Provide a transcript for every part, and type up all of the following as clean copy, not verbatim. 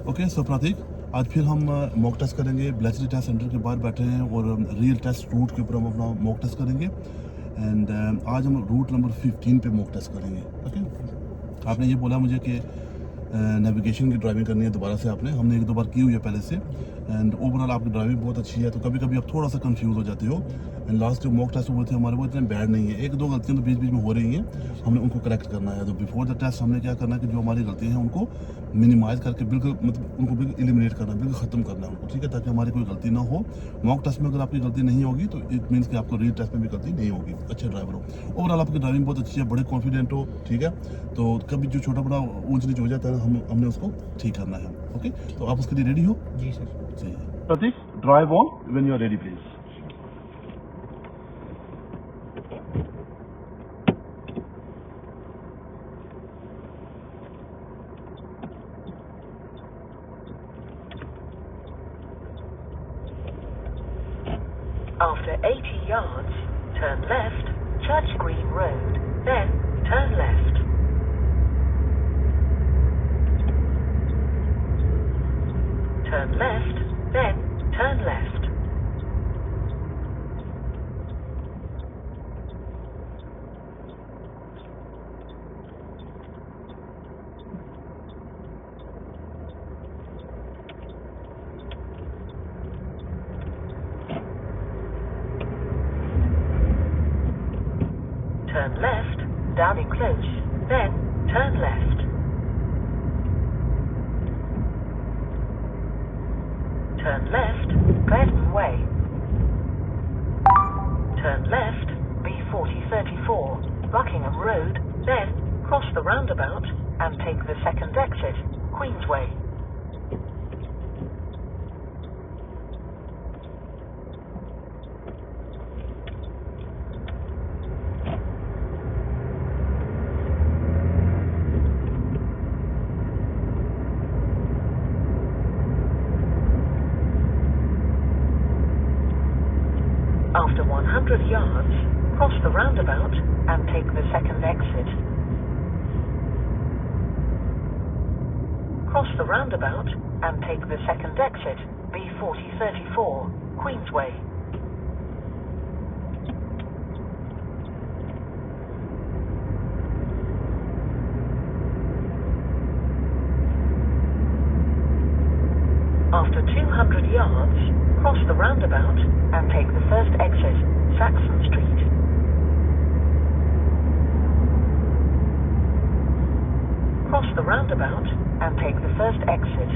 Okay so प्रतीक, आज फिर हम मॉक टेस्ट करेंगे। ब्लेचरी टेस्ट सेंटर के बाहर बैठे हैं और रियल टेस्ट रूट के ऊपर हम अपना मॉक टेस्ट करेंगे। एंड आज हम रूट नंबर 15 पे मॉक टेस्ट करेंगे। ओके, आपने ये बोला मुझे कि नेविगेशन की ड्राइविंग करनी है दोबारा से। हमने एक दो बार की हुई है पहले से, एंड ओवरऑल आपकी ड्राइविंग बहुत अच्छी है, तो कभी कभी आप थोड़ा सा कंफ्यूज हो जाते हो। एंड लास्ट जो मॉक टेस्ट हुए थे हमारे, वो इतने बैड नहीं है। एक दो गलतियां तो बीच बीच में हो रही हैं, हमने उनको करेक्ट करना है। तो बिफोर द टेस्ट हमने क्या करना है कि जो हमारी गलतियां हैं उनको मिनिमाइज करके बिल्कुल उनको बिल्कुल एलिमिनेट करना है, बिल्कुल ख़त्म करना है उनको, ठीक है, ताकि हमारी कोई गलती ना हो। मॉक टेस्ट में अगर आपकी गलती नहीं होगी तो इट मीन्स कि आपको रियल टेस्ट में भी गलती नहीं होगी। अच्छे ड्राइवर हो, ओवरऑल आपकी ड्राइविंग बहुत अच्छी है, बड़े कॉन्फिडेंट हो, ठीक है। तो कभी जो छोटा बड़ा ऊंच नीच हो जाता है हमने उसको ठीक करना है। ओके, तो आप उसके लिए रेडी हो? जी सर। सही है Pratik, drive on when you are ready please. After 80 yards, turn left, Church Green Road, then turn left. Turn left, then turn left. Turn left, Downing Close, then turn left. Turn left, Gladden Way. Turn left, B4034, Buckingham Road, then cross the roundabout and take the second exit, Queensway. After 100 yards, cross the roundabout and take the second exit. Cross the roundabout and take the second exit, B4034, Queensway. After 200 yards, cross the roundabout and take the first exit, Saxon Street. Cross the roundabout and take the first exit.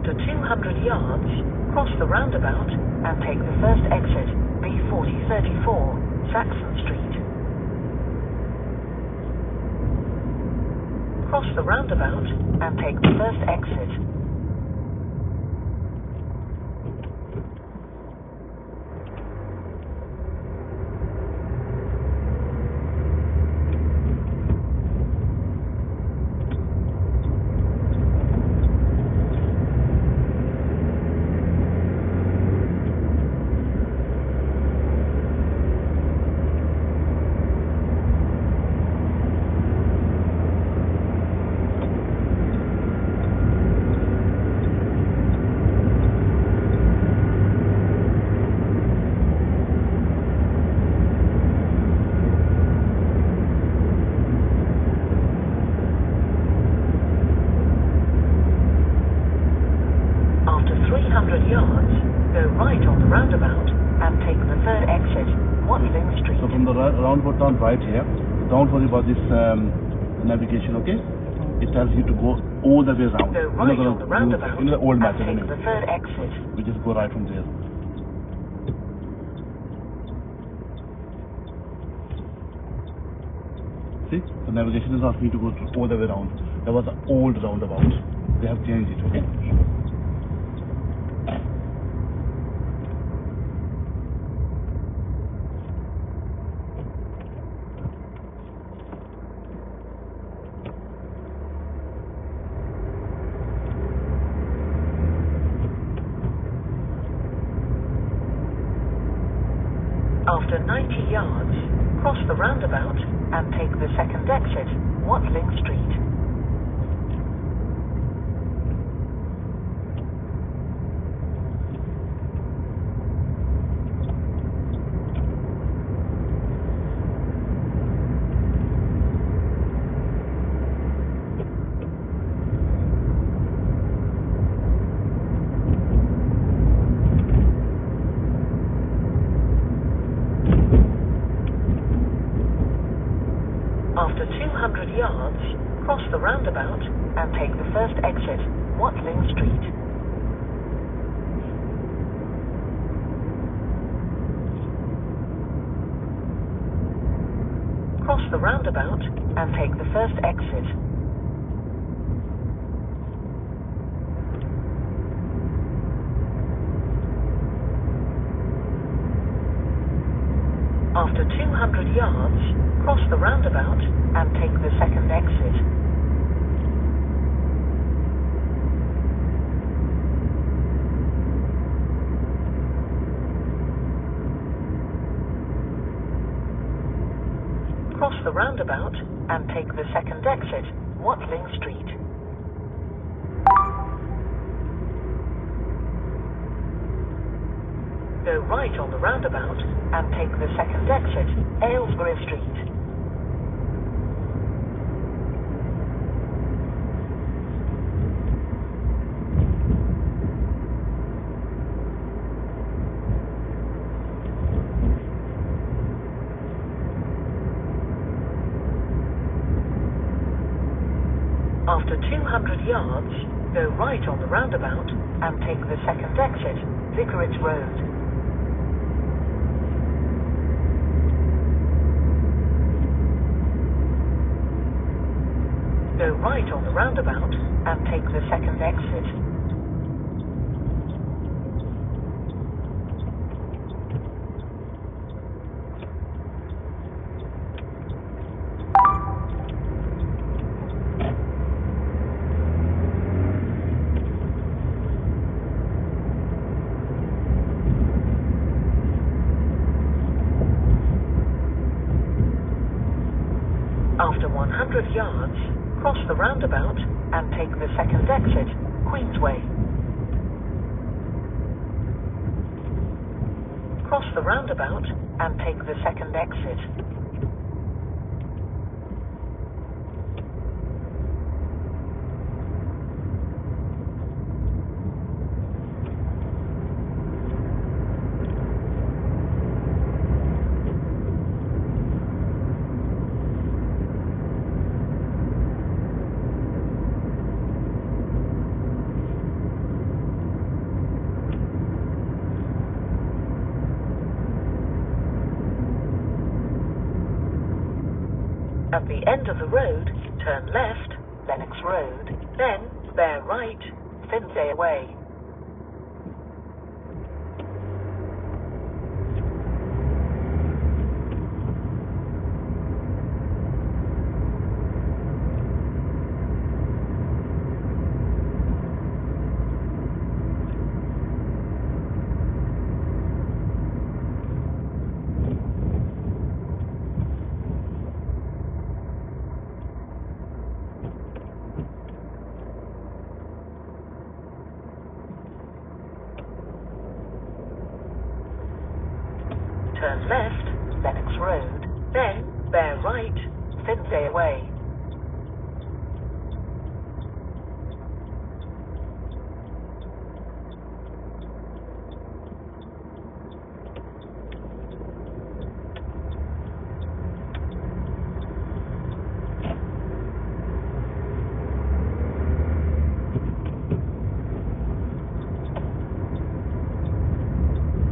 To 200 yards, cross the roundabout and take the first exit, B4034, Saxon Street. Cross the roundabout and take the first exit. After 300 yards, go right on the roundabout and take the third exit, Watling Street. So from the roundabout turn right here. Don't worry about this navigation, okay? It tells you to go all the way around. Go right on the roundabout in the old and method take anyway. the third exit. We just go right from there. See, the navigation is asking you to go all the way around. That was the old roundabout. They have changed it, okay? Cross the roundabout and take the second exit, Watling Street. After 200 yards, cross the roundabout and take the first exit, Watling Street. Cross the roundabout and take the first exit. After 200 yards, cross the roundabout and take the second exit. Cross the roundabout and take the second exit, Watling Street. Go right on the roundabout and take the second exit, Aylesbury Street. After 200 yards, go right on the roundabout and take the second exit, Vicarage Road. Go right on the roundabout and take the second exit. After 100 yards, cross the roundabout and take the second exit, Queensway. Cross the roundabout and take the second exit. At the end of the road, turn left, Lennox Road, then bear right, Finlay Way. Turn left, Lennox Road, then bear right, Finlay Way.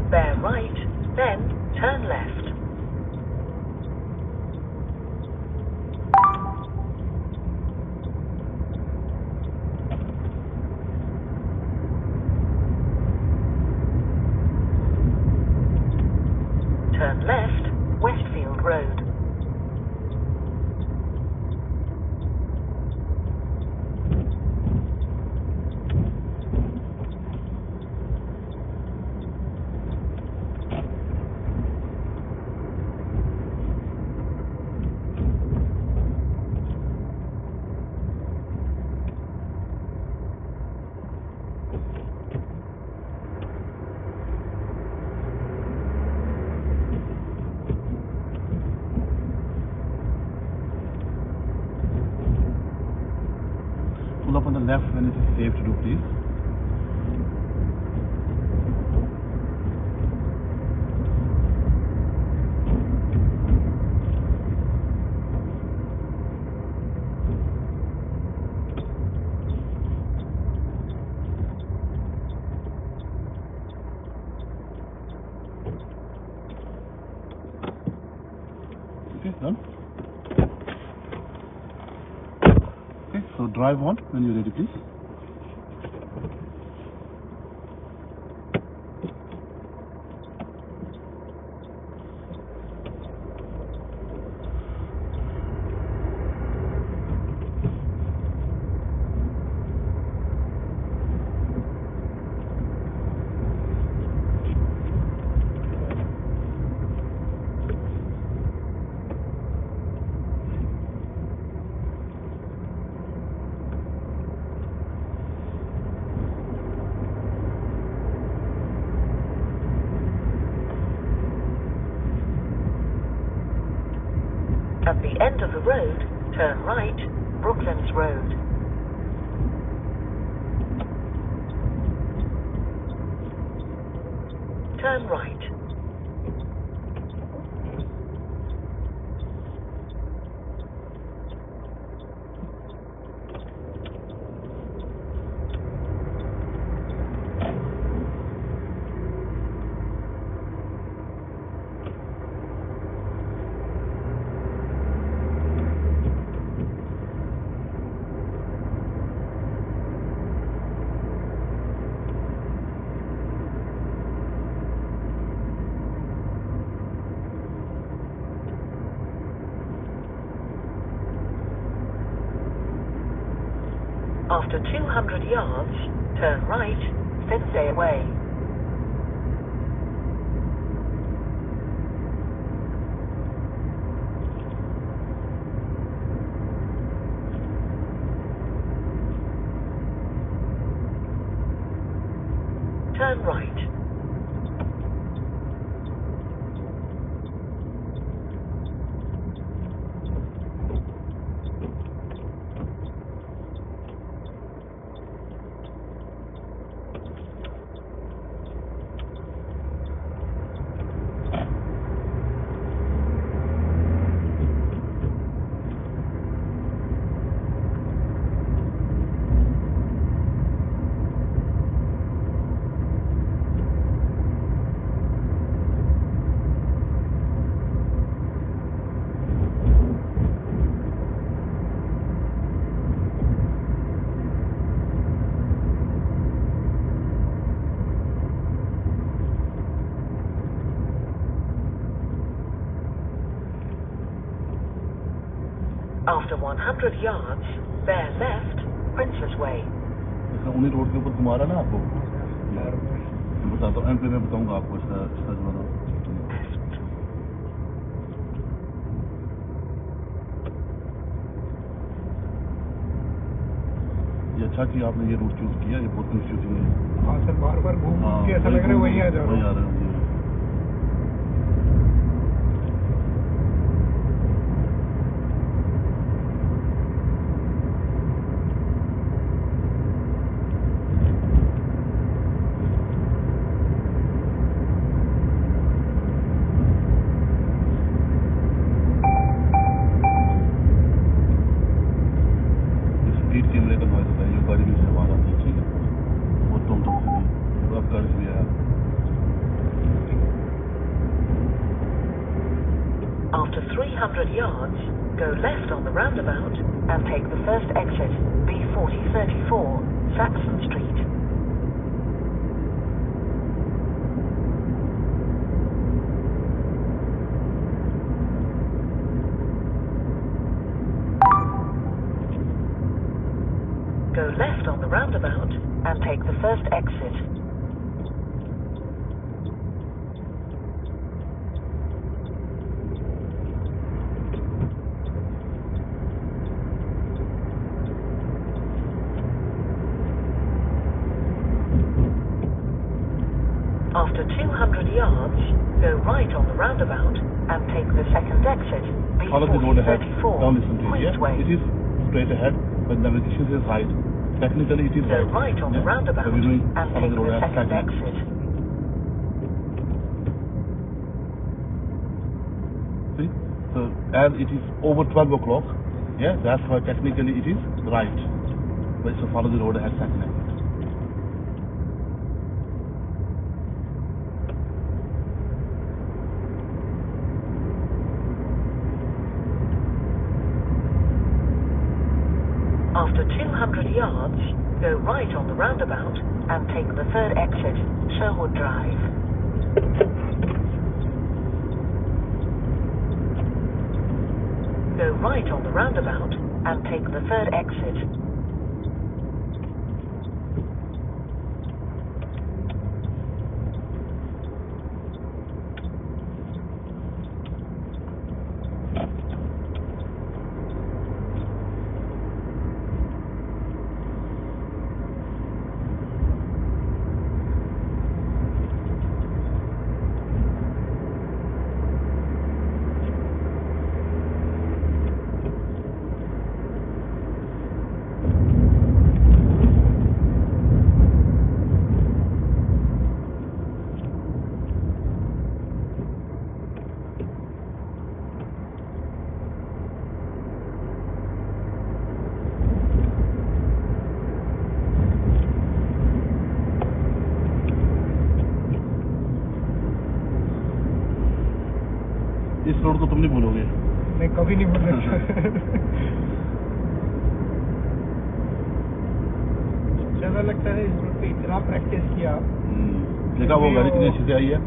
Bear right, then turn left. left when it is safe to do, please. Okay, done. Okay, so drive on when you're ready, please. At the end of the road, turn right, Brooklands Road. Turn right. After 200 yards, turn right, then stay away. Turn right. After 100 yards, bear left, Princess Way. उन्हीं road के ऊपर घुमा रहा ना आपको, मैं बताता हूँ, एंड पे मैं बताऊँगा आपको इसका जो ये अच्छा कि आपने ये रूट चूज किया, ये बहुत कंफ्यूजिंग है। हाँ सर, बार बार घूम के ऐसा लग रहा है वहीं आ जा रहा है। कैमरे का नॉइज होता है, ये गाड़ी नीचे आवाज आती है, ठीक है, वो तुम से भी अब कर दिया। After 300 yards, go left on the roundabout and take the first exit, B4034, Saxon Street. Go left on the roundabout and take the first exit. After 200 yards, go right on the roundabout and take the second exit, Follow the road ahead. B4034, Now listen to it, Queensway. yeah? It is straight ahead, but navigation is right. technically it is Go right. right on the Yeah. roundabout So we're doing and follow take the road the as second second. exit. See? So as it is over 12 o'clock, yeah, that's why technically it is right. But so follow the road as second exit. After 200 yards, go right on the roundabout and take the third exit, Sherwood Drive. Go right on the roundabout and take the third exit. इस road को तुम नहीं भूलोगे। मैं कभी नहीं भूल सकता। ज्यादा लगता है इस रोड पे इतना प्रैक्टिस किया। देखा वो गाड़ी कितनी अच्छी से आई है,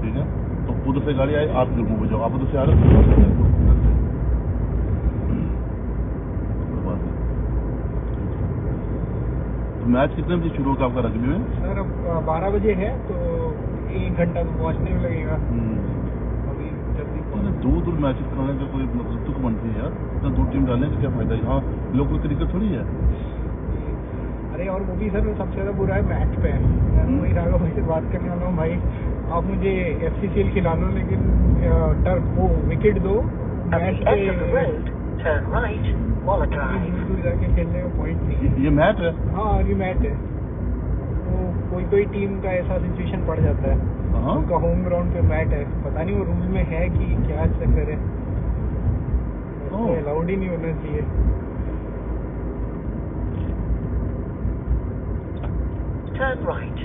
ठीक है, तो उधर से गाड़ी आई, आप इधर मुंह जाओ, आप उधर से आ रहे हो। मैच कितने बजे शुरू होगा आपका रग्बी में? सर अब 12 बजे है तो 1 घंटा तो पहुंचने में लगेगा। अभी जल्दी दूर मैचेस कराने का कोई मतलब तुक बनती है यार, इतना दूर टीम डालने का क्या फायदा है? यहाँ लोकल क्रिकेट थोड़ी है। अरे और वो भी सर सबसे ज्यादा बुरा है मैच पे। मैं वही राघव भाई से बात करने वाला हूँ, भाई आप मुझे FCCL खिला लो लेकिन टर्फ वो विकेट दो मैच पे। Turn right, Waller Drive. दूर जाके खेलने का पॉइंट नहीं है। ये मैच है? हाँ ये मैच है। वो कोई टीम का ऐसा सिचुएशन पड़ जाता है, उनका होम ग्राउंड पे मैच है, पता नहीं वो रूल में है कि क्या चक्कर है, अलाउड ही नहीं होना चाहिए। Turn right.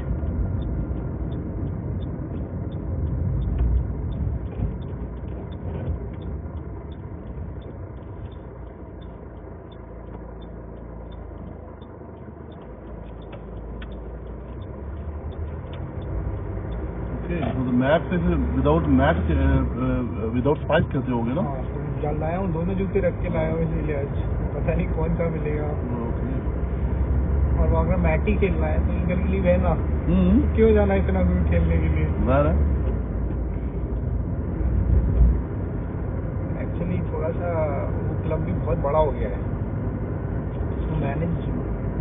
तो मैच से विदाउट मैच विदाउट स्पाइस खेलते होगे ना? हाँ लाया हूँ, दोनों जूते रख के लाया हूँ इसीलिए आज पता नहीं कौन सा मिलेगा। और वहाँ का मैट ही खेलना है तो इधर के लिए है ना, क्यों जाना इतना दूर खेलने के लिए। एक्चुअली थोड़ा सा वो क्लब भी बहुत बड़ा हो गया है, उसको मैनेज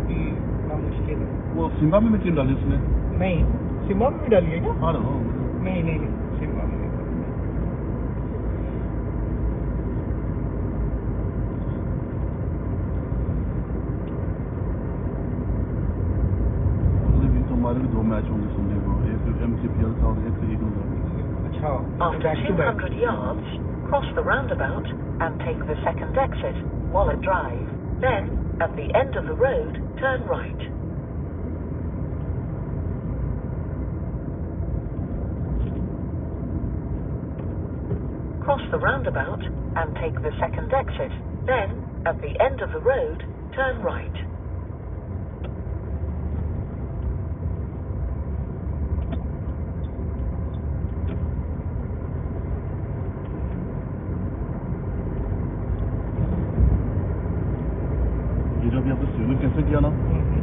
भी इतना मुश्किल है। वो सिम्बा में टीम डाली उसने? नहीं सिम्बा में भी डाली है क्या? हाँ नहीं सिम्बा में नहीं। हमारे भी 2 मैच होंगे संडे को, एक MCPL का और एक ईगल का। अच्छा। After 200 yards, cross the roundabout and take the second exit, Waller Drive. Then, at the end of the road, turn right. Cross the roundabout and take the second exit. Then, at the end of the road, turn right. ये जो अभी आपने signal कैसे किया ना,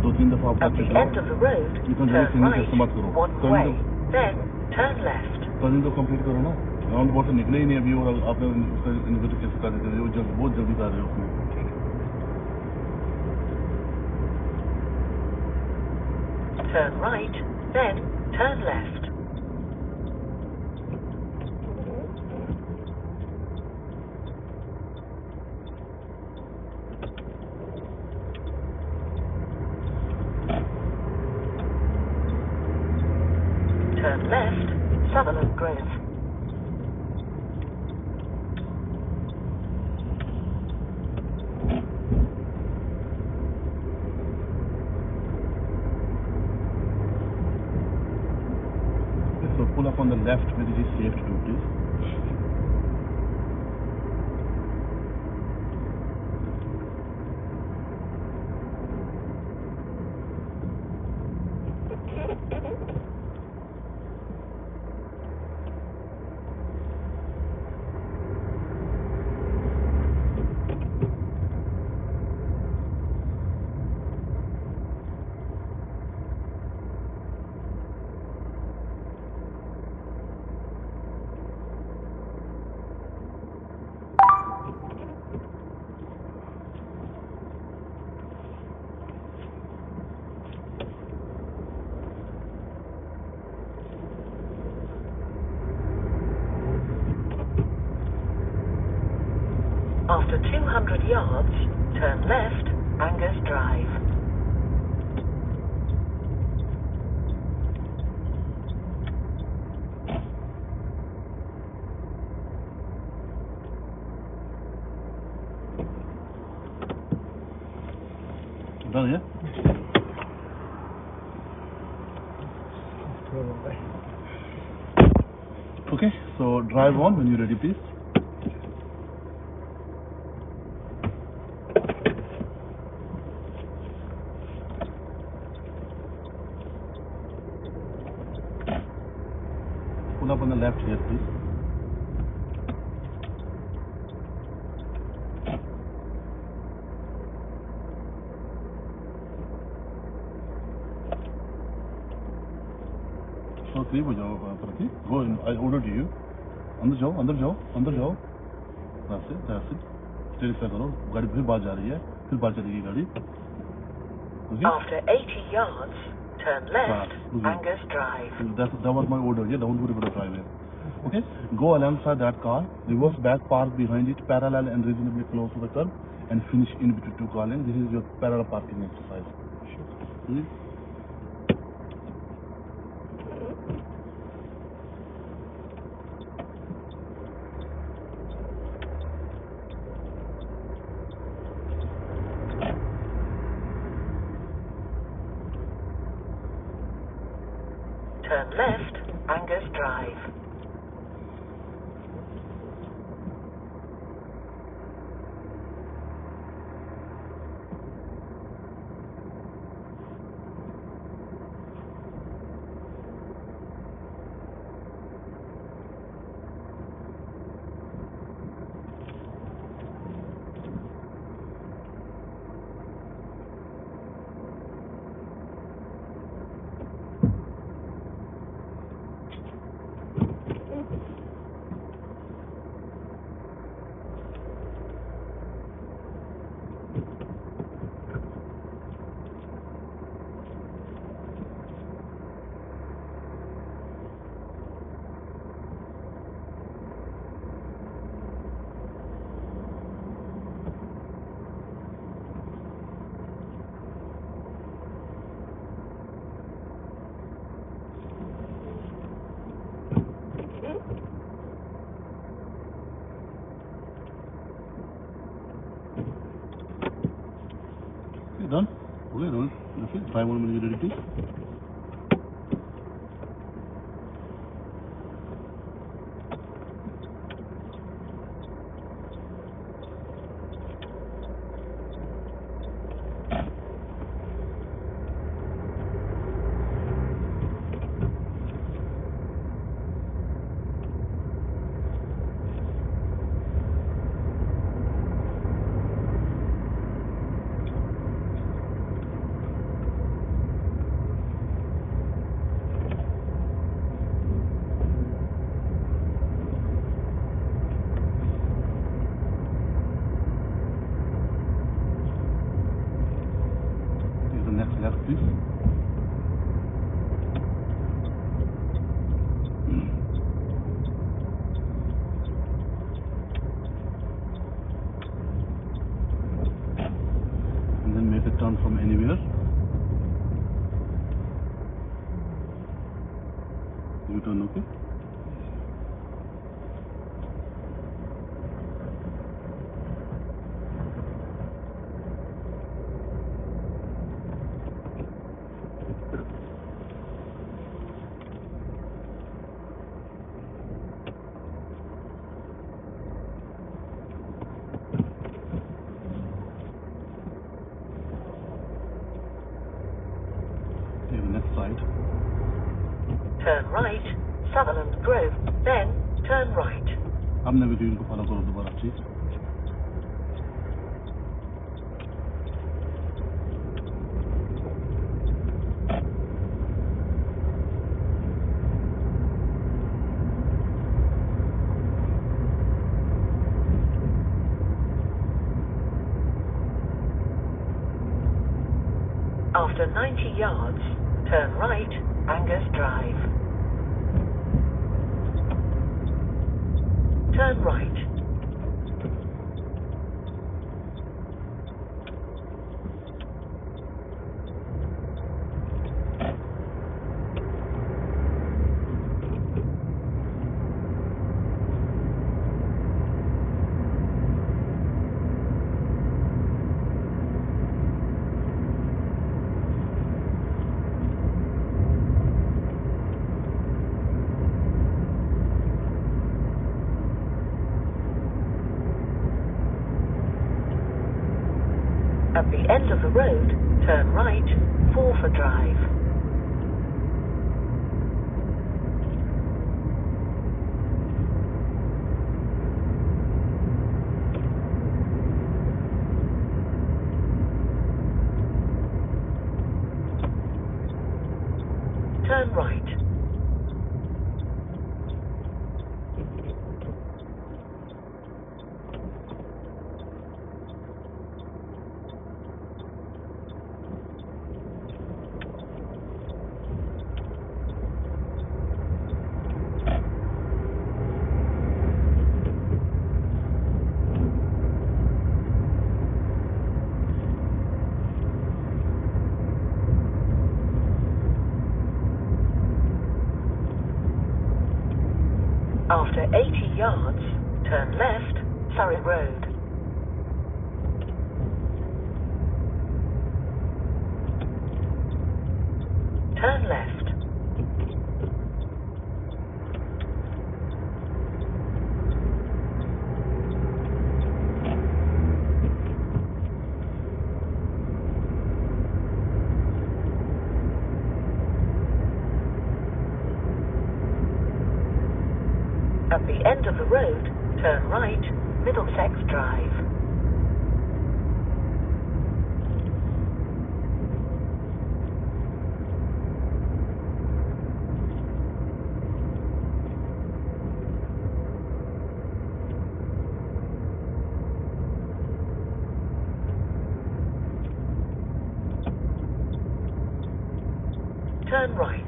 2-3 दफा आपका At the end of the road, turn right, one way. Then, turn left. Turning तो कंप्लीट करो ना, राउंड अबाउट से निकले ही नहीं अभी, और आपने उसका इन्वर्टर कैसे कर देते हो, बहुत जल्दी कर रहे हो उसमें। Turn right, then turn left. on the left where it is safe to do, please. After 200 yards, turn left, Angus Drive. Done, yeah? Okay, so drive on when you're ready, please. Pull up on the left here, please. So करीब हो जाओ प्रति. Go in. I order to you. अंदर जाओ, अंदर जाओ, अंदर जाओ. That's it, that's it. Steady से करो. गाड़ी फिर बाहर जा रही है. फिर बाहर चलेगी गाड़ी. Okay. After 80 yards, turn left, Angus Drive. That was my order. Yeah, don't worry about the driveway. Okay. Go alongside that car. Reverse back, park behind it, parallel and reasonably close to the curb, and finish in between two car lanes. This is your parallel parking exercise. Okay. Turn left, Angus Drive. Okay, done. Okay, done. Okay, 5 more minutes ready, please. Next left, please. And then make a turn from anywhere. U-turn, okay? turn right, Sutherland Grove, then turn right. अब navigation को follow करो दोबारा, ठीक? After 90 yards, turn right, Angus Drive. Turn right. At the end of the road, turn right, Forfar Drive. Turn right. After 80 yards, turn left, Surrey Road. Turn left. At the end of the road, turn right, Middlesex Drive. Turn right.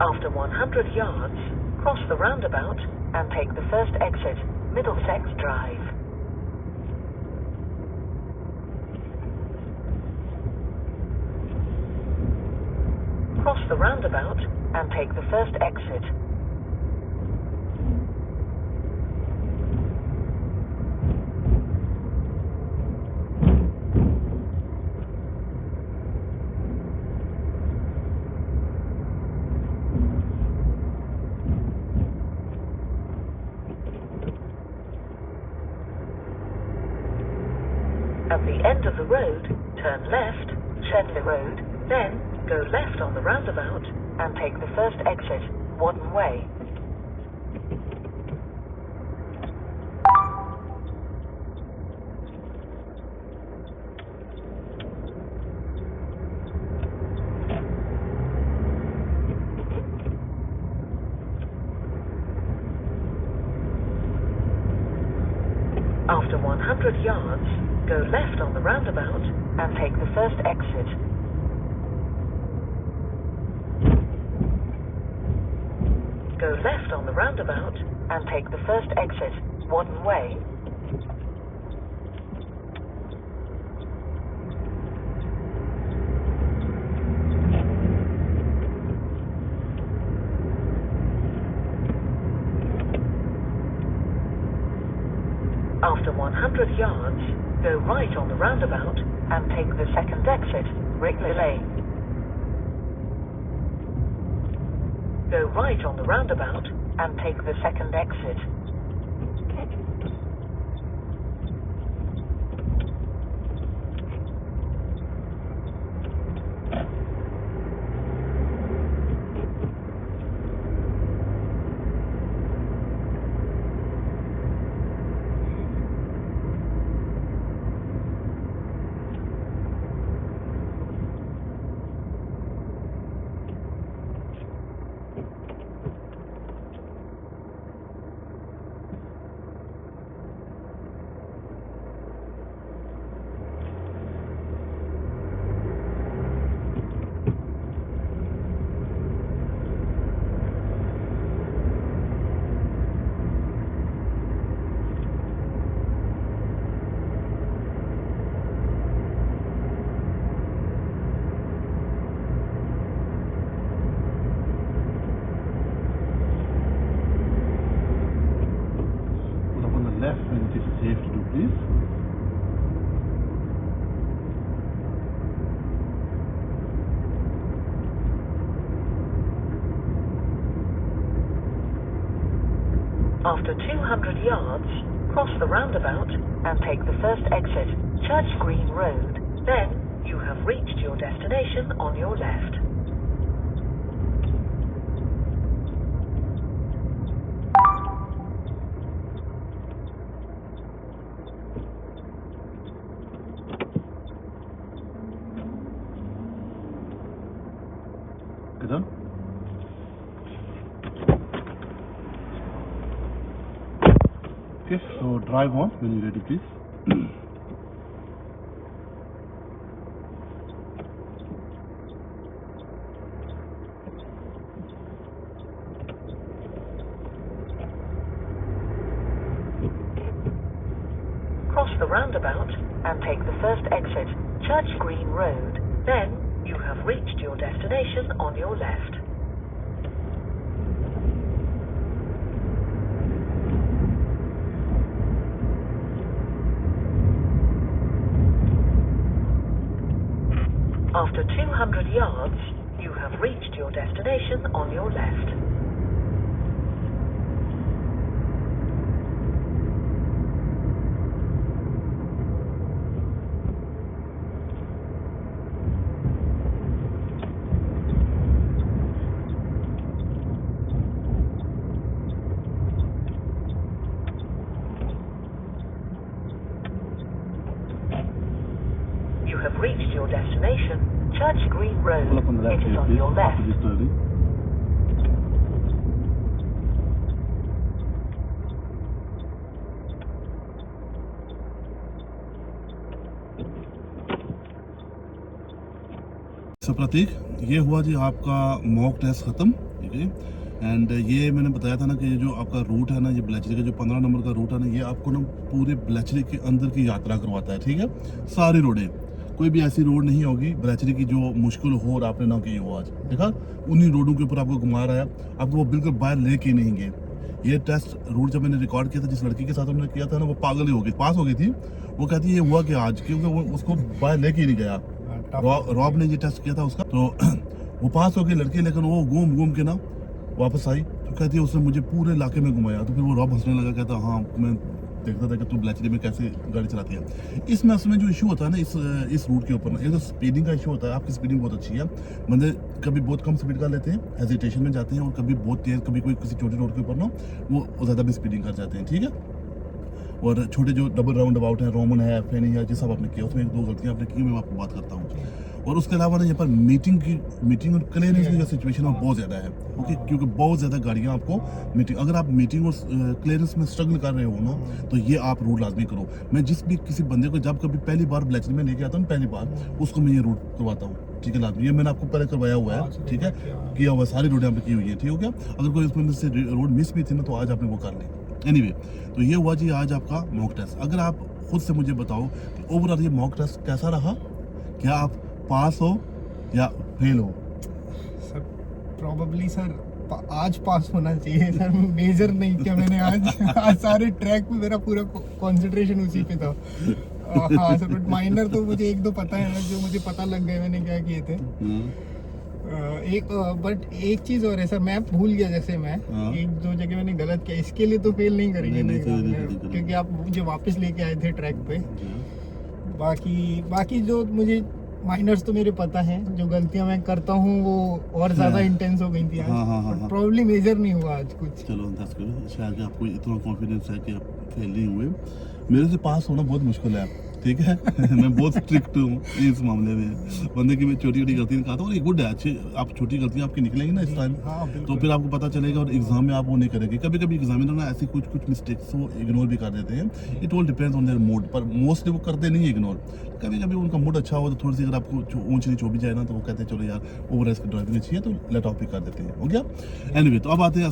After 100 yards, cross the roundabout and take the first exit, Middlesex Drive. Cross the roundabout and take the first exit. At the end of the road, turn left, Shenley Road, then go left on the roundabout and take the first exit, Wadden Way. 100 yards, go left on the roundabout and take the first exit. Go left on the roundabout and take the first exit, one way. After 100 yards, go right on the roundabout and take the second exit, Rickley Lane. Go right on the roundabout and take the second exit. Left when it is safe to do, please. After 200 yards, cross the roundabout and take the first exit, Church Green Road. Then you have reached your destination on your left. Get done? Okay, so drive on when you're ready, please. Cross the roundabout and take the first exit, Church Green Road. Then you have reached your destination on your left. After 200 yards, you have reached your destination on your left. You have reached your destination, Church Green Road. Pull up on the left It is here, on please. your left. After this turning. So प्रतीक, ये हुआ जी आपका mock test ख़त्म, ठीक है। And ये मैंने बताया था ना कि ये जो आपका रूट है ना, ये ब्लैचरी का जो 15 नंबर का रूट है ना, ये आपको ना पूरे ब्लैचरी के अंदर की यात्रा करवाता है, ठीक है। सारी रोडें, कोई भी ऐसी रोड नहीं होगी ब्लैचरी की जो मुश्किल हो और आपने ना की हो। आज देखा, उन्हीं रोडों के ऊपर आपको घुमा रहा है, आपको वो बिल्कुल बाहर लेके नहीं गए। ये टेस्ट रूट जब मैंने रिकॉर्ड किया था, जिस लड़की के साथ हमने किया था ना, वो पागल ही हो गई, पास हो गई थी। वो कहती है ये हुआ कि आज, क्योंकि वो उसको बाहर लेके ही नहीं गया। रॉब ने ये टेस्ट किया था उसका, तो वो पास हो गई लड़की, लेकिन वो घूम घूम के ना वापस आई। तो कहती है उसने मुझे पूरे इलाके में घुमाया। तो फिर वो रॉब हंसने लगा, कहता हाँ मैं देखता था कि तू ब्लैचरी में कैसे गाड़ी चलाती है। इसमें असल में जो इशू होता है ना इस रूट के ऊपर ना, एक तो स्पीडिंग का इशू होता है। आपकी स्पीडिंग बहुत अच्छी है, बंदे कभी बहुत कम स्पीड का लेते हैं, हेजिटेशन में जाते हैं, और कभी बहुत तेज, कभी कोई किसी छोटे रोड के ऊपर ना वो ज़्यादा भी स्पीडिंग कर जाते हैं, ठीक है। और छोटे जो डबल राउंड अबाउट है, रोमन है, फेनी है, जिस सब आपने किया उसमें एक दो गलतियाँ आपने की, मैं आपको बात करता हूँ। और उसके अलावा ना यहाँ पर मीटिंग और क्लियरेंस की जो सिचुएशन है बहुत ज़्यादा है, ओके, क्योंकि बहुत ज़्यादा गाड़ियाँ आपको मीटिंग, अगर आप मीटिंग और क्लियरेंस में स्ट्रगल कर रहे हो ना, तो ये आप रूट लाजमी करो। मैं जिस भी किसी बंदे को जब कभी पहली बार ब्लैचरी में लेके आता हूँ, पहली बार उसको मैं ये रूट करवाता हूँ, ठीक है लाजमी। ये मैंने आपको पहले करवाया हुआ है, ठीक है, किया हुआ, सारी रोड यहाँ पे की हुई है, ठीक हो गया। अगर कोई इसमें से रोड मिस भी थी ना, तो आज आपने वो कर ली। एनीवे, तो ये हुआ जी आज आपका मॉक टेस्ट। अगर आप खुद से मुझे बताओ कि ओवरऑल ये मॉक टेस्ट कैसा रहा, क्या आप पास हो या फेल हो? सर प्रॉब्ली सर आज पास होना चाहिए सर, मेजर नहीं किया मैंने आज सारे ट्रैक पे मेरा पूरा कंसंट्रेशन उसी पे था। हाँ सर, बट माइनर तो मुझे एक दो पता है ना, जो मुझे पता लग गए मैंने क्या किए थे। बट एक चीज और है सर, मैं भूल गया, जैसे मैं एक दो जगह मैंने गलत किया, इसके लिए तो फेल नहीं करेंगे क्योंकि आप मुझे वापस लेके आए थे ट्रैक पे। बाकी जो मुझे माइनर्स तो मेरे पता है, जो गलतियां मैं करता हूँ वो और ज्यादा इंटेंस हो गई थी आज, प्रॉब्लम मेजर नहीं हुआ आज कुछ। चलो दस करो, शायद आपको इतना कॉन्फिडेंस है कि आप फेल नहीं हुए। मेरे से पास होना बहुत मुश्किल है, ठीक है। मैं बहुत स्ट्रिक्ट हूँ इस मामले में, बंदे की मैं छोटी छोटी गलतियाँ निकालता हूँ, और ये गुड है, अच्छी आप छोटी गलतियाँ आपकी निकलेंगी ना इस टाइम, तो फिर आपको पता चलेगा और एग्जाम में आप वो नहीं करेंगे। कभी कभी एग्जामिनर ना ऐसी कुछ मिस्टेक्स वो इग्नोर भी कर देते हैं, it all depends on their mood, पर मोस्टली वो करते नहीं है इग्नोर। कभी कभी उनका मूड अच्छा हो तो थोड़ी सी अगर आपको ऊंच नीच हो भी जाए ना, तो वो कहते हैं चलो यार ओवर एज की ड्राइविंग अच्छी है, तो लेट ऑफ भी कर देते हैं, हो गया। एनीवे, तो अब आते हैं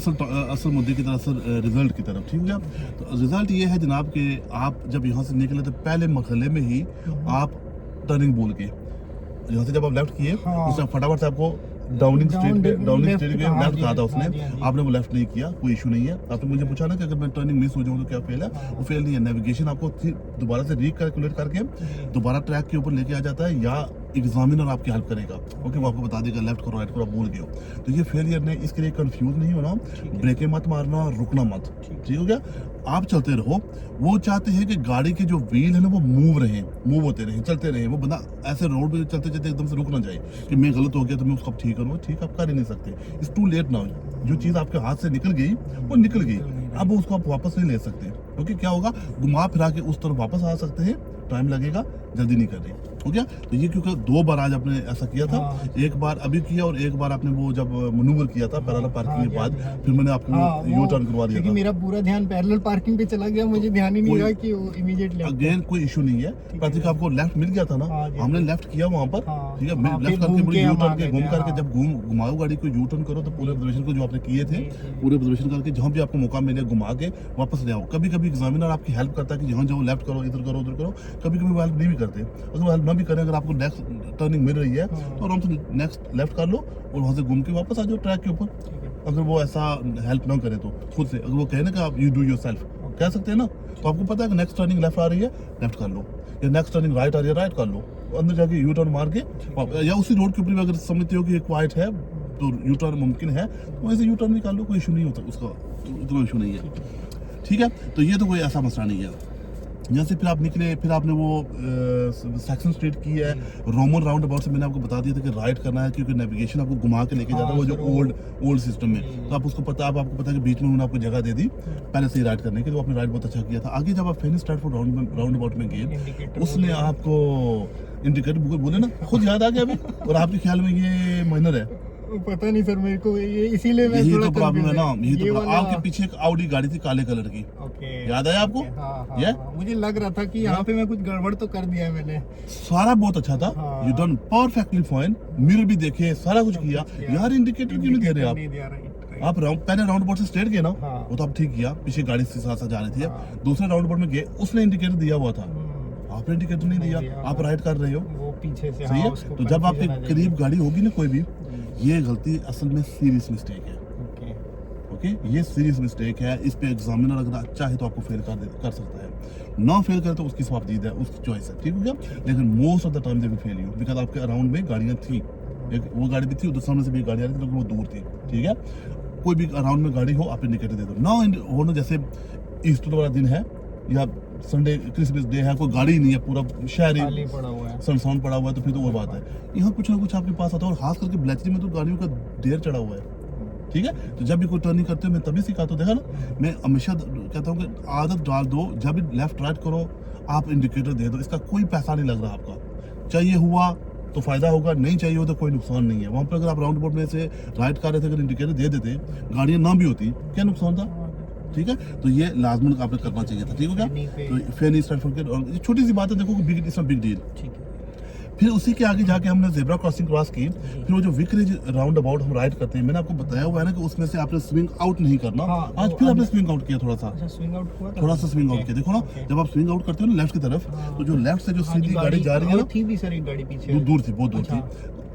असल मुद्दे की तरफ, असल रिजल्ट की तरफ, ठीक हो गया। तो रिजल्ट ये है जनाब कि आप जब यहाँ से निकले तो पहले मरहले में ही आप टर्निंग भूल गए। यहाँ से जब आप लेफ्ट किए, उसने फटाफट से आपको डाउनिंग स्ट्रीट पे लेफ्ट कहा था उसने, आपने वो लेफ्ट नहीं किया, कोई इशू नहीं है। आपने मुझे पूछा ना कि अगर मैं टर्निंग मिस हो जाऊँ तो क्या फेल है, वो फेल नहीं है। नेविगेशन आपको दोबारा से रिकैलकुलेट करके दोबारा ट्रैक के ऊपर लेके आ जाता है, या एग्जामिनर आपकी हेल्प करेगा, ओके, वो आपको बता देगा लेफ्ट करो राइट करो, आप भूल गए हो। तो ये फेलियर नहीं, इसके लिए कंफ्यूज नहीं होना, ब्रेकें मत मारना, रुकना मत, ठीक हो गया। आप चलते रहो। वो चाहते हैं कि गाड़ी के जो व्हील है ना वो मूव होते रहें, चलते रहें। वो बंदा ऐसे रोड पे चलते चलते एकदम से रुक ना जाए कि मैं गलत हो गया तो मैं उसको ठीक करूँ, ठीक आप कर ही नहीं सकते, इट्स टू लेट नाउ। जो चीज़ आपके हाथ से निकल गई वो निकल गई, अब उसको आप वापस नहीं ले सकते, क्योंकि क्या होगा, घुमा फिरा के उस तरफ वापस आ सकते हैं, टाइम लगेगा, जल्दी नहीं कर रही, हो गया। तो ये क्योंकि 2 बार आज आपने ऐसा किया था, एक बार अभी किया और एक बार आपने वो जब मनूवर किया था पैरेलल पार्किंग के बाद, फिर मैंने आपको यू टर्न करवा दिया था। मेरा पूरा ध्यान पैरेलल पार्किंग पे चला गया, मुझे ध्यान ही नहीं रहा कि वो इमीडिएटली अगेन कोई इशू नहीं है। प्रतीक आपको लेफ्ट मिल गया था ना, हमने लेफ्ट किया वहाँ पर, ठीक है, लेफ्ट करके पूरी यू टर्न के घूम करके जब घुमाओ गाड़ी को यू टर्न करो, तो पूरे ऑब्जर्वेशन को जो आपने किए थे पूरे ऑब्जर्वेशन करके जहाँ भी आपको मौका मिले घुमा के वापस ले आओ। कभी कभी एग्जामिनर आपकी हेल्प करता है कि यहाँ जाओ, लेफ्ट करो, इधर करो, उधर करो, कभी कभी वो हेल्प नहीं भी करते। अगर वो हेल्प ना भी करें, अगर आपको नेक्स्ट टर्निंग मिल रही है तो आराम से नेक्स्ट लेफ्ट कर लो और वहाँ से घूम के वापस आ जाओ ट्रैक के ऊपर। अगर वो ऐसा हेल्प ना करे तो खुद से, अगर वो कहे ना कि आप यू डू योरसेल्फ कह सकते हैं ना, तो आपको पता है कि नेक्स्ट टर्निंग लेफ्ट आ रही है, लेफ्ट कर लो, या नेक्स्ट टर्निंग राइट आ रही है, राइट कर लो, अंदर जाके यू टर्न मार के, या उसी रोड के ऊपर अगर समझते हो कि एक वाइट है तो यू टर्न मुमकिन है, तो वैसे यू टर्न भी कर लो, कोई इशू नहीं होता उसका, इतना इशू नहीं है, ठीक है। तो ये तो कोई ऐसा मसला नहीं है। यहाँ से फिर आप निकले, फिर आपने वो सेक्शन स्ट्रीट की है, रोमन राउंड अबाउट से मैंने आपको बता दिया था कि राइट करना है, क्योंकि नेविगेशन आपको घुमा के लेके जाता है, वो जो ओल्ड सिस्टम में, तो आप उसको पता, आपको पता है कि बीच में उन्होंने आपको जगह दे दी पहले से ही राइट करने की, तो आपने राइट बहुत अच्छा किया था। आगे जब आप फिनिश स्टार्ट राउंड अबाउट में गए, उसने आपको इंडिकेटर बोले ना, खुद याद आ गया अभी, और आपके ख्याल में ये माइनर है, पता नहीं सर मेरे को, ये इसीलिए मैं यही तो प्रॉब्लम है ना, यही तो आपके पीछे एक ऑडी गाड़ी थी काले कलर की, याद आया आपको? ये मुझे लग रहा था कि यहाँ पे मैं कुछ गड़बड़ तो कर दिया है मैंने। सारा बहुत अच्छा था, you done perfectly fine, mirror भी देखे, सारा कुछ किया, यार इंडिकेटर क्यों नहीं दे रहे आप? पहले राउंड अबाउट से स्ट्रेट गए ना, वो तो आप ठीक किया, पीछे गाड़ी से साथ जा रही थी, दूसरे राउंड अबाउट में गए, उसने इंडिकेटर दिया हुआ था, आपने इंडिकेटर नहीं दिया, आप राइट कर रहे हो, वो पीछे से, सही है। तो जब आपके करीब गाड़ी होगी ना कोई भी, ये गलती असल में सीरियस मिस्टेक है, ओके, ये सीरियस मिस्टेक है। इस पे एग्जामिनर अगर चाहे तो आपको फेल कर सकता है, ना फेल करे तो उसकी स्वाबदीद है, उसकी चॉइस है, ठीक हो गया। लेकिन most of the time they will fail you, because आपके अराउंड में गाड़ियाँ थी, एक वो गाड़ी भी थी, उधर सामने से भी गाड़ी आ रही थी, लेकिन वो दूर थी, ठीक है। कोई भी अराउंड में गाड़ी हो, आप इंडिकेटर दे दो ना, हो ना जैसे ईस्टर वाला दिन है या संडे क्रिसमस डे है, कोई गाड़ी नहीं है, पूरा शहर ही सुनसान पड़ा हुआ है, तो फिर तो वो बात है। यहाँ कुछ ना कुछ आपके पास आता है, और खास करके ब्लैचरी में तो गाड़ियों का ढेर चढ़ा हुआ है, ठीक है। तो जब भी कोई टर्निंग करते हो, मैं तभी सिखाता हूँ, देखा ना, मैं हमेशा कहता हूँ कि आदत डाल दो, जब भी लेफ्ट राइट करो आप इंडिकेटर दे दो, इसका कोई पैसा नहीं लग रहा आपका, चाहिए हुआ तो फायदा होगा, नहीं चाहिए हो तो कोई नुकसान नहीं है। वहाँ पर अगर आप राउंड अबाउट में से राइट कर रहे थे, अगर इंडिकेटर दे देते, गाड़ियाँ ना भी होती, क्या नुकसान था? ठीक है, तो ये लाजमन आपने करना चाहिए था। ठीक हो गया? तो फेयर नहीं स्टार्ट करके छोटी सी बात है, देखो बिग इट्स बिग डील। फिर उसी के आगे जाके हमने जेब्रा क्रॉसिंग क्रॉस की, फिर वो जो विकरेज राउंड अबाउट हम राइड करते हैं, मैंने आपको बताया हुआ है ना कि उसमें से आपने स्विंग आउट नहीं करना। आज फिर आपने स्विंग आउट किया, थोड़ा सा स्विंग आउट किया। देखो ना, जब आप स्विंग आउट करते हो ना लेफ्ट की तरफ, तो जो लेफ्ट से जो सीधी गाड़ी जा रही है ना, थी भी सर एक गाड़ी पीछे, दूर थी, बहुत दूर थी।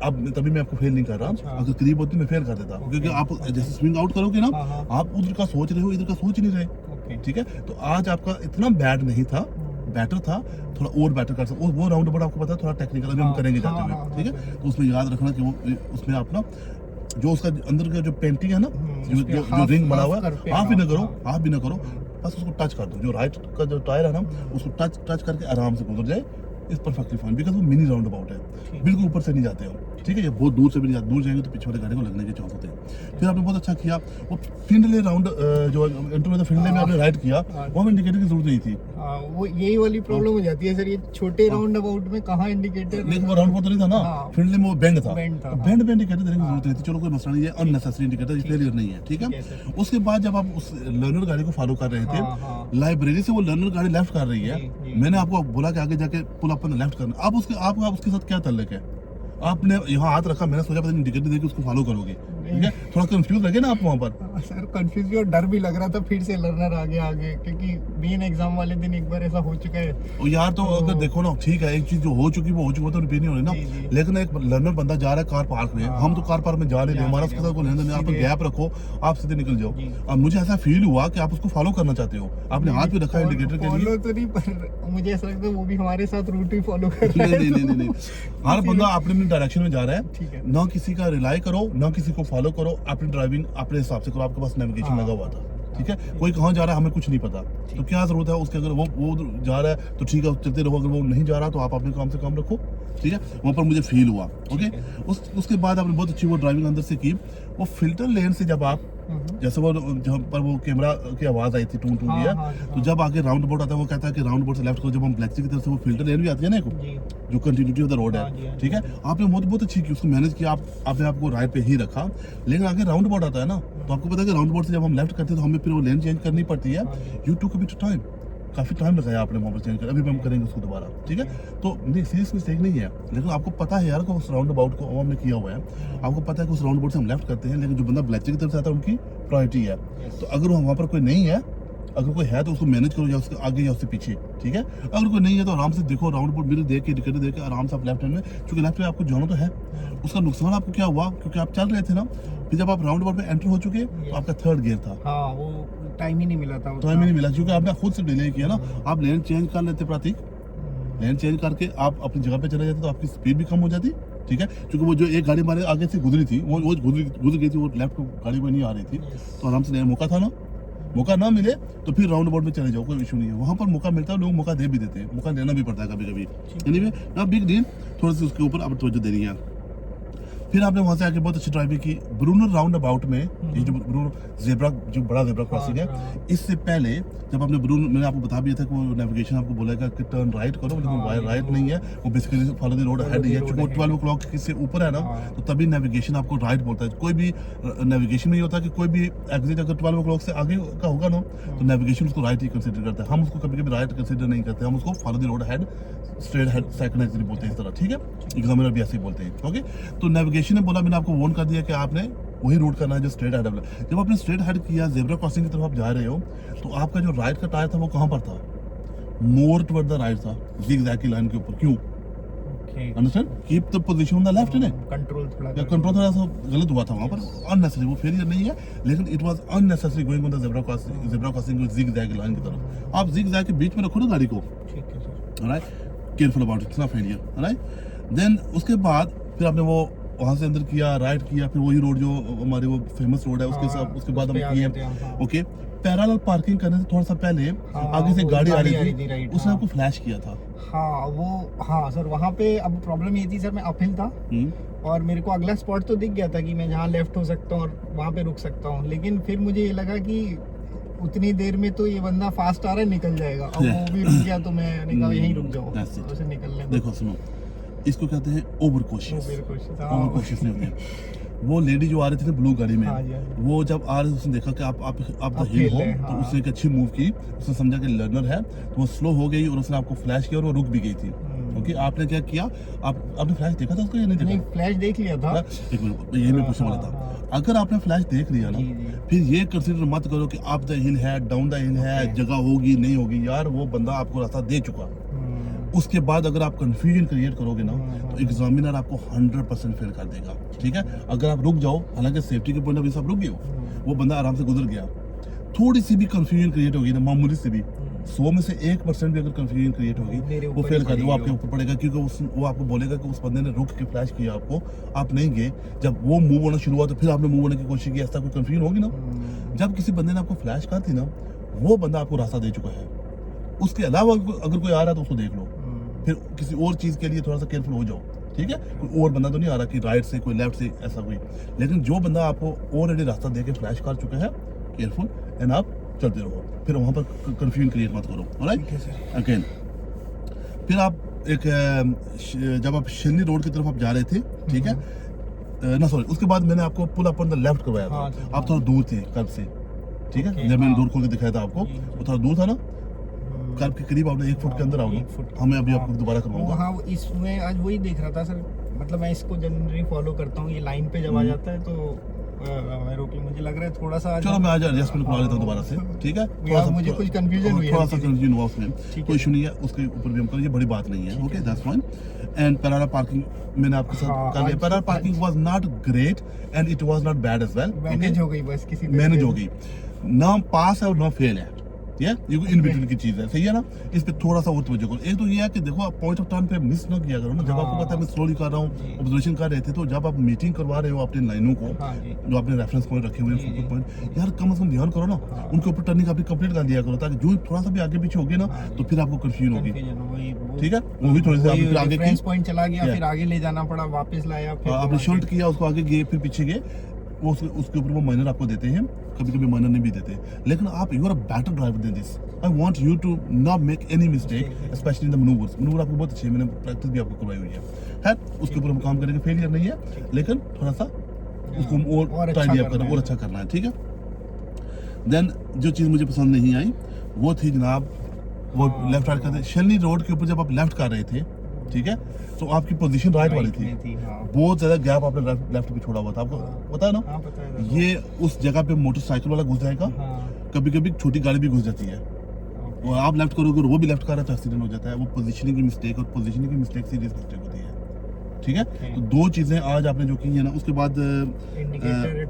अब तभी मैं आपको फेल नहीं कर रहा, अगर करीब होती मैं फेल कर देता, क्योंकि आप जैसे स्विंग आउट करोगे ना, आप उधर का सोच रहे हो, इधर का सोच नहीं रहे। ठीक है, तो आज आपका इतना बैड नहीं था, बेटर था, थोड़ा और बेटर कर सकते। वो राउंड अबाउट आपको पता है थोड़ा टेक्निकल, अभी हम करेंगे जाते हुए। ठीक है, तो उसमें याद रखना कि वो उसमें आप ना जो उसका अंदर का जो पेंटिंग है ना, जो रिंग बना हुआ है, आप भी ना करो, बस उसको टच कर दो। जो राइट का जो टायर है ना, उसको टच करके आराम से गुजर जाए, इस परफेक्टली फाइन, बिकॉज वो मिनी राउंड अबाउट है, बिल्कुल ऊपर से नहीं जाते हो। ठीक है, ये बहुत दूर से भी नहीं जाते, दूर जाएंगे तो पीछे वाले गाड़ी को लगने के चांस होते हैं। फिर आपने बहुत अच्छा किया, वो फिंडले राउंड जो एंटर में फिंडले में आपने राइड किया, वहाँ इंडिकेटर की जरूरत नहीं थी। वो यही वाली प्रॉब्लम हो जाती है सर, ये छोटे राउंड अबाउट में कहाँ इंडिकेटर, लेकिन वो राउंड अबाउट तो नहीं था ना, फिंडले में वो बेंड था, बेंड में इंडिकेटर देने की जरूरत नहीं थी। चलो कोई मसला नहीं है, अननेसेसरी इंडिकेटर फेलियर नहीं है। ठीक है, उसके बाद जब आप उस लर्नर गाड़ी को फॉलो कर रहे थे, लाइब्रेरी से वो लर्नर गाड़ी लेफ्ट कर रही है, मैंने आपको बोला कि आगे जाके पुल अप लेफ्ट करना। आप उसके साथ क्या ताल्लुक है? आपने यहाँ हाथ रखा, मैंने सोचा पता नहीं इंडिकेटर देके उसको फॉलो करोगे। ठीक है, थोड़ा कंफ्यूज लगे ना आप वहाँ पर? सर कंफ्यूज भी और डर भी लग रहा था, फिर से लर्नर आगे, क्योंकि मेन एग्जाम वाले दिन एक बार ऐसा हो चुका है। और यार तो अगर देखो ना, ठीक है, एक चीज जो हो चुकी वो हो चुकी, वो तो रिपीट नहीं हो रही ना। लेकिन एक लर्नर बंदा जा रहा है कार पार्क में, हम तो कार पार्क में जा रहे थे, हमारा उसके साथ कोई लेन देन, आप गैप रखो, आप सीधे निकल जाओ। अब मुझे ऐसा फील हुआ कि आप उसको फॉलो करना चाहते हो, आपने हाथ भी रखा इंडिकेटर के लिए। तो नहीं, पर मुझे ऐसा लगता है वो भी हमारे साथ रूट ही फॉलो कर रहा है। नहीं, हर बंदा अपने डायरेक्शन में जा रहा है, ना किसी का रिलाई करो, ना किसी को फॉलो करो, अपनी ड्राइविंग अपने हिसाब से करो। आपके पास नेविगेशन लगा हुआ था, ठीक है, कोई कहाँ जा रहा है हमें कुछ नहीं पता, तो क्या जरूरत है उसके? अगर वो जा रहा है तो ठीक है, चलते रहो, अगर वो नहीं जा रहा तो आप अपने काम से काम रखो। ठीक है, वहाँ पर मुझे फील हुआ। ओके, उसके बाद आपने बहुत अच्छी वो ड्राइविंग अंदर से की। वो फिल्टर लेन से जब आप जैसे वो जहाँ पर वो कैमरा की आवाज आई थी टूं टूं दिया, तो जब आगे राउंड अबाउट आता है वो कहता है कि राउंड अबाउट से लेफ्ट करो। जब हम ब्लैक की तरफ से वो फिल्टर लेन भी आती है ना, जो कंटिन्यूटी ऑफ द रोड है, ठीक है, आपने बहुत अच्छी की, उसको मैनेज किया, आपने आपको राइट पे ही रखा। लेकिन आगे राउंड अबाउट आता है ना, तो आपको पता है कि राउंड अबाउट से जब हम लेफ्ट करते हैं तो हमें फिर वो लेन चेंज करनी पड़ती है। You took a bit time, काफी टाइम लगाया आपने वहाँ पर चेंज कर, अभी हम करेंगे उसको दोबारा। ठीक है, तो नहीं सीरियस मिस्टेक नहीं है, लेकिन आपको पता है यार कि उस राउंड अबाउट को हमने किया हुआ है, आपको पता है कि उस राउंड अबाउट से हम लेफ्ट करते हैं, लेकिन जो बंदा ब्लैक की तरफ से आता है उनकी प्रायोरिटी है। तो अगर वहाँ पर कोई नहीं है, अगर कोई है तो उसको मैनेज करो, या उसके आगे या उससे पीछे। ठीक है, अगर कोई नहीं है तो आराम से देखो, राउंड अबाउट मिरर देख के, इंडिकेटर देख के आराम से आप लेफ्ट हैंड में, क्योंकि लेफ्ट में आपको जाना तो है। उसका नुकसान आपको क्या हुआ, क्योंकि आप चल रहे थे ना, फिर जब आप राउंड अबाउट में एंटर हो चुके तो आपका थर्ड गियर था, वो टाइम ही नहीं मिला था, क्योंकि आपने खुद से डिले किया ना। आप लेन चेंज कर लेते प्रतीक, लेन चेंज करके आप अपनी जगह पे चले जाते तो आपकी स्पीड भी कम हो जाती। ठीक है, क्योंकि वो जो एक गाड़ी हमारे आगे से गुजरी थी, वो गुजर गई थी, वो लेफ्ट गाड़ी में नहीं आ रही थी, तो आराम से मौका था ना, मौका ना मिले तो फिर राउंड अबाउट में चले जाओ, कोई इशू नहीं है। वहाँ पर मौका मिलता है, लोग मौका दे भी देते हैं, मौका लेना भी पड़ता है कभी कभी। एनीवे, ना बिग डील, थोड़ा सा उसके ऊपर अब तवज्जो देनी है। फिर आपने वहाँ से आके बहुत अच्छी ड्राइविंग की ब्रूनर राउंड अबाउट में। ये जो ब्रूनर जेब्रा, जो बड़ा जेब्रा क्रॉसिंग है, इससे पहले जब आपने ब्रूनर, मैंने आपको बता दिया था कि वो नेविगेशन आपको बोलेगा कि टर्न राइट करो, लेकिन वाई राइट नहीं है, वो basically follow the road head है। चूंकि 12 o'clock से ऊपर है ना, तो तभी नेविगेशन आपको राइट बोलता है। कोई भी नेविगेशन में ये होता है कि कोई भी एग्जिट अगर 12 o'clock से आगे का होगा ना, तो नेविगेशन उसको राइट ही कंसिडर करता है। हम उसको कभी कभी राइट कंसिडर नहीं करते, हम उसको follow the road head, straight head, second exit बोलते हैं इस तरह। ठीक है, एग्जामिनर भी ऐसे ही बोलते हैं। ओके, तो नेविगेशन ने बोला, मैंने आपको वार्न कर दिया कि आपने वही रूट करना है जो स्ट्रेट हेड है। जब आपने स्ट्रेट हेड किया, जेब्रा क्रॉसिंग की तरफ आप जा रहे हो, तो आपका जो राइट का टायर था वो कहाँ पर था? मोर टुवर्ड द राइट था, जिगजैग की लाइन के ऊपर। क्यों? Understand, keep the position on the left है। कंट्रोल थोड़ा सा गलत हुआ था वहाँ पर, अननेसेसरी, वो फेलियर नहीं है, लेकिन it was unnecessary going on the zebra crossing zigzag line की तरफ। आप जिगजैग के बीच में रखो ना गाड़ी को, alright, careful about it, it's not failure, alright. Then उसके बाद फिर आपने वो वहाँ से अंदर किया, राइट किया, फिर वही रोड जो हमारी वो फेमस रोड है उसके बाद हम किए। ओके, पैरेलल पार्किंग करने से थोड़ा सा पहले आगे से गाड़ी आ रही थी, उसने आपको फ्लैश किया था। हाँ सर, वहाँ पे अब प्रॉब्लम ये थी सर, मैं अपहिल था और मेरे को अगला स्पॉट तो दिख गया था कि मैं जहाँ लेफ्ट हो सकता हूँ और वहाँ पे रुक सकता हूँ, लेकिन फिर मुझे ये लगा कि उतनी देर में तो ये बंदा फास्ट आ रहा है, निकल जाएगा। अब वो भी रुक गया तो मैं कहा यहीं रुक जाओ, उसे निकलने। देखो सुनो, इसको कहते हैं ओवर कॉशियस। ओवर कॉशियस नहीं होते। वो लेडी जो आ रही थी ना ब्लू गाड़ी में, वो जब आ रही थी उसने देखा कि आप द हिल हो, तो उसने एक अच्छी मूव की, उसने समझा कि लर्नर है, तो वो स्लो हो गई और उसने आपको फ्लैश किया और वो रुक भी गई थी। ओके, आपने क्या किया, आपने फ्लैश देखा था उसको या नहीं देखा? नहीं, फ्लैश देख लिया था। एक मिनट, यही मैं पूछने वाला था। अगर आपने फ्लैश देख लिया ना, फिर ये कंसीडर मत करो कि अप द हिल है, डाउन द हिल है, जगह होगी नहीं होगी। यार वो बंदा आपको रास्ता दे चुका, उसके बाद अगर आप कंफ्यूजन क्रिएट करोगे ना, तो एग्जामिनर आपको 100% फेल कर देगा। ठीक है, अगर आप रुक जाओ, हालांकि सेफ्टी के पॉइंट ऑफ व्यू से आप रुक गए हो, वो बंदा आराम से गुजर गया, थोड़ी सी भी कंफ्यूजन क्रिएट होगी ना, मामूली से भी, 100 में से 1% भी अगर कंफ्यूजन क्रिएट होगी, वो फेल कर देगा, वो आपके ऊपर पड़ेगा, क्योंकि वो आपको बोलेगा कि उस बंदे ने रुक के फ्लैश किया आपको, आप नहीं गए, जब वो मूव होना शुरू हुआ तो फिर आपने मूव होने की कोशिश की, ऐसा कोई कंफ्यूजन होगी ना। जब किसी बंदे ने आपको फ्लैश कर दी ना, वो बंदा आपको रास्ता दे चुका है। उसके अलावा अगर कोई आ रहा है तो उसको देख लो, फिर किसी और चीज़ के लिए थोड़ा सा केयरफुल हो जाओ। ठीक है, कोई और बंदा तो नहीं आ रहा कि राइट से कोई लेफ्ट से, ऐसा कोई, लेकिन जो बंदा आपको ऑलरेडी रास्ता दे के फ्लैश कर चुका है, केयरफुल एंड आप चलते रहो, फिर वहाँ पर कंफ्यूजन क्रिएट मत करो। ऑलराइट, अगेन फिर आप जब आप शेरनी रोड की तरफ आप जा रहे थे, ठीक है ना, सॉरी, उसके बाद मैंने आपको pull up on the left करवाया था। आप थोड़ा दूर थे कर्ब से, ठीक है, जब मैंने दूर खोल के दिखाया था आपको, वो थोड़ा दूर था ना, कर्ब के करीब आपने 1 फुट के अंदर आओ ना, हमें अभी आपको दोबारा करवाऊंगा। हाँ, इसमें आज वही देख रहा था सर, मतलब मैं इसको जनरली फॉलो करता हूँ, ये लाइन पे जब आ जाता है तो रोक, मुझे लग रहा है थोड़ा सा, चलो मैं आज एडजस्टमेंट करवा लेता हूँ दोबारा से। ठीक है, थोड़ा सा मुझे कुछ कंफ्यूजन हुई, थोड़ा सा कंफ्यूजन हुआ उसमें, कोई इशू नहीं है, उसके ऊपर भी हम करें, ये बड़ी बात नहीं है। Okay, that's fine. And parallel parking मैंने आपके साथ कर लिया। Parallel parking was not great and it was not bad as well. Manage हो गई, बस किसी मैनेज हो गई, ना पास है और ना फेल है, ये इन बिटवीन की चीज है, सही है ना। इस पे थोड़ा सा और तवज्जो करो। एक तो ये है कि देखो, आप पॉइंट ऑफ टर्न पे मिस ना किया करो ना, जब आपको पता है मैं स्लोली कर रहा हूँ, ऑब्जर्वेशन कर रहे थे, तो जब आप मीटिंग करवा रहे हो अपनी लाइनों को, जो आपने रेफरेंस पॉइंट रखे हुए हैं, फोकस पॉइंट, यार कम से कम ध्यान करो ना, उनके ऊपर टर्निंग आपने कंप्लीट कर दिया करो, ताकि जो थोड़ा सा भी आगे पीछे होगी ना, तो फिर आपको कंफ्यूजन होगी। ठीक है, वो भी थोड़ी सी आपने आगे रेफरेंस पॉइंट चला गया, फिर आगे ले जाना पड़ा, वापस लाया, फिर आपने शॉर्ट किया, उसको आगे गए, फिर पीछे गए, वो उसके ऊपर वो माइनर आपको देते हैं, कभी कभी माइनर नहीं भी देते, लेकिन आप you are a better driver than this. I want you to not make any mistake, specially in the maneuvers. Maneuver आपको बहुत अच्छे, मैंने प्रैक्टिस भी आपको करवाई हुई है, उसके ऊपर हम काम करेंगे, फेलियर नहीं है, लेकिन थोड़ा सा उसको और टाइडी अप करना, और अच्छा करना है। ठीक है, देन जो चीज़ मुझे पसंद नहीं आई वो थी जनाब, वो लेफ्ट राइट करते, शेरनी रोड के ऊपर जब आप लेफ्ट कर रहे थे, ठीक है, तो आपकी पोजीशन राइट वाली थी, बहुत ज्यादा गैप आपने लेफ्ट पे छोड़ा हुआ था, आपको पता है ना। ये उस जगह पे मोटरसाइकिल वाला घुस जाएगा, कभी कभी छोटी गाड़ी भी घुस जाती है, और आप लेफ्ट करोगे और वो भी लेफ्ट कर रहा है तो एक्सीडेंट हो जाता है। वो पोजीशनिंग की मिस्टेक, और पोजीशनिंग की मिस्टेक सीरियस मिस्टेक होती है। ठीक है, तो दो चीजें आज आपने जो की है ना, उसके बाद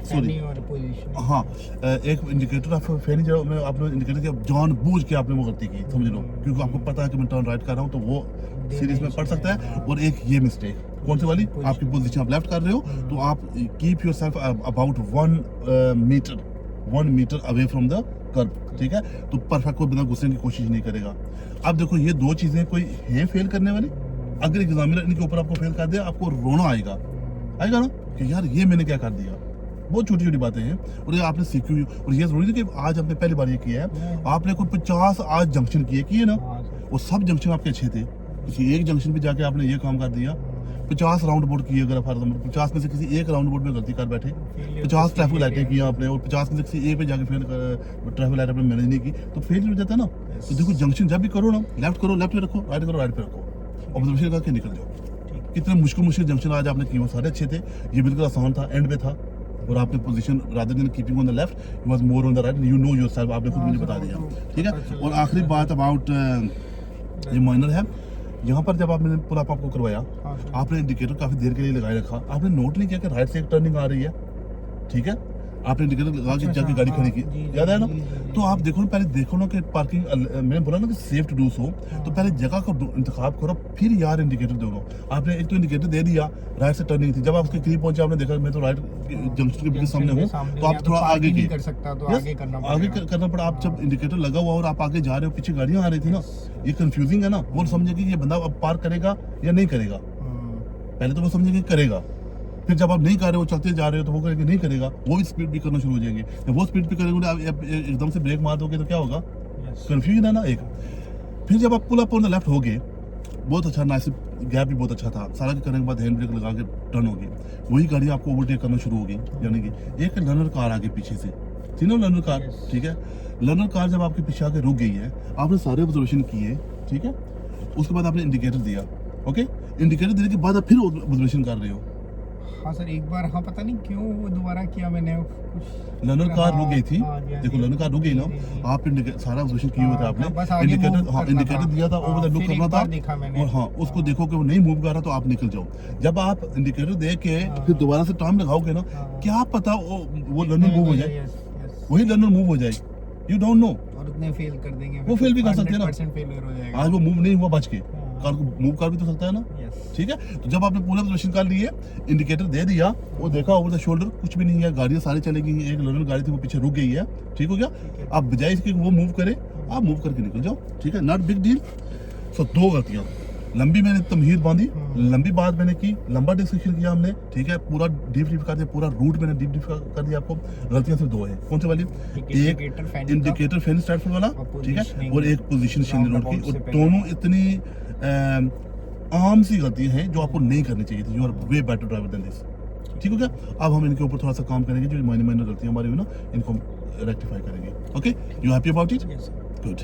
सॉरी, हाँ, एक इंडिकेटर फेनी जो आपने इंडिकेटर किया, जानबूझ के आपने वो गलती की, समझ लो, क्योंकि आपको पता है कि मैं टर्न राइट कर रहा हूँ, तो वो सीरीज में पड़ सकता है। और एक ये मिस्टेक, कौन सी वाली, आपकी पोजीशन आप लेफ्ट कर रहे हो, तो आप keep yourself about 1 metre away from the kerb. ठीक है, तो परफेक्ट को बिना घुसने की कोशिश नहीं करेगा। अब देखो, ये दो चीजें कोई हैं फेल करने वाली, अगर एग्जामिनर इनके ऊपर आपको फेल कर दे, आपको रोना आएगा ना कि यार ये मैंने क्या कर दिया। बहुत छोटी छोटी बातें हैं, और ये आपने सीखी हुई, और ये जरूरी है कि आज आपने पहली बार ये किया है, आपने कोई 50 आज जंक्शन किए ना, वो सब जंक्शन आपके अच्छे थे, किसी एक जंक्शन पे जाके आपने ये काम कर दिया। 50 राउंड बोर्ड किए, अगर फॉर एग्जाम्पल 50 में से किसी एक राउंड बोर्ड में गलती कर बैठे, 50 ट्रैफिक लाइटें की आपने, और 50 में से किसी एक पे जाके फेल ट्रैफिक लाइट आपने मैनेज नहीं की, तो फेल हो जाता है ना। तो देखो, जंक्शन जब भी करो ना, लेफ्ट करो लेफ्ट पे रखो, राइट करो राइट पे रखो, ऑब्जर्वेशन करके निकल जाओ। कितने मुश्किल जंक्शन आज आपने किए, वो सारे अच्छे थे, ये बिल्कुल आसान था, एंड पे था, और आपने position rather than keeping on the left, you was more on the right, you know yourself, आपने खुद मुझे बता दिया। ठीक है, और आखिरी बात अबाउट ये माइनर है, यहाँ पर जब आपने पुल अप आपको करवाया, आपने इंडिकेटर काफी देर के लिए लगाए रखा, आपने नोट नहीं किया कि राइट से एक टर्निंग आ रही है। ठीक है, आपने इंडिकेटर लगा के जाके गाड़ी खड़ी की, याद है ना। तो आप देखो ना, पहले देखो ना कि पार्किंग, मैंने बोला ना कि सेफ टू डू सो, तो पहले जगह का इंतखाब करो, फिर यार इंडिकेटर दो। आपने एक तो इंडिकेटर दे दिया, राइट से टर्निंग थी, जब आप उसके करीब पहुंचे, आपने देखा मैं तो राइट जंक्शन के बिल्कुल सामने हूँ, तो आप थोड़ा आगे गए, आगे करना पड़ा। आप जब इंडिकेटर लगा हुआ और आप आगे जा रहे हो, पीछे गाड़ियां आ रही थी ना, ये कंफ्यूजिंग है ना। वो समझे कि ये बंदा अब पार करेगा या नहीं करेगा, पहले तो वो समझेंगे करेगा, फिर जब आप नहीं कर रहे हो, चलते जा रहे हो, तो वो करेंगे नहीं करेगा, वो भी स्पीड भी करना शुरू हो जाएंगे। जब वो स्पीड भी करेंगे, आप एकदम से ब्रेक मार दोगे तो क्या होगा, कंफ्यूजन है ना एक। फिर जब आप pull up on the left हो गए, बहुत अच्छा नाइस गैप भी बहुत अच्छा था, सारा करने के बाद हैंड ब्रेक लगा के टर्न होगी, वही गाड़ी आपको ओवरटेक करना शुरू होगी। यानी कि एक लर्नर कार आगे पीछे से थी ना, लर्नर कार, ठीक है, लर्नर कार जब आपके पीछे आके रुक गई है, आपने सारे ऑब्जर्वेशन किए, ठीक है, उसके बाद आपने इंडिकेटर दिया, ओके, इंडिकेटर देने के बाद आप फिर ऑब्जर्वेशन कर रहे हो। हाँ सर, एक बार हाँ पता नहीं क्यों वो दोबारा किया मैंने कुछ, लर्नर कार रुक गई थी, हाँ, देखो लर्नर कार रुक गई ना, आप सारा ऑब्जर्वेशन किए हुए थे आपने, इंडिकेटर दिया था, वो लुक करना था, और हाँ उसको देखो कि वो नहीं मूव कर रहा तो आप निकल जाओ। जब आप इंडिकेटर देख के फिर दोबारा से टाइम लगाओगे ना, क्या पता वो लर्नर मूव हो जाए, वही लर्नर मूव हो जाए, यू डोंट नो, और उतने फेल कर देंगे, वो फेल भी कर सकते हैं ना, 100% फेलियर हो जाएगा। आज वो मूव नहीं हुआ बच के, कार को मूव कर भी तो सकता है ना, ठीक है। तो जब आपने पूरा ऑब्जर्वेशन कर लिए, इंडिकेटर दे दिया, वो देखा ओवर द शोल्डर कुछ भी नहीं है, गाड़ियां सारी चलेगी, एक लर्नर गाड़ी थी वो पीछे रुक गई है, ठीक हो गया। आप बजाय इसके वो मूव करे, आप मूव करके निकल जाओ, ठीक है, नॉट बिग डील। सो 2 गलतियां, लंबी मैंने तमहीद बांधी, लंबी बात मैंने की, लंबा डिस्कशन किया हमने, ठीक है, पूरा डीब्रीफ कर दिया, पूरा रूट मैंने डीब्रीफ कर दिया आपको। गलतियां सिर्फ 2 है, कौन सी वाली? एक इंडिकेटर फैन स्टार्ट वाला, ठीक है, और एक पोजीशन शेन रोड की, और दोनों इतनी आम सी गलतियां हैं जो आपको नहीं करनी चाहिए थी। You are way better driver than this, ठीक हो गया। अब हम इनके ऊपर थोड़ा सा काम करेंगे, जो माइनर गलतियां हमारी हुई ना, इनको रेक्टिफाई करेंगे। Okay, you happy about it? Good.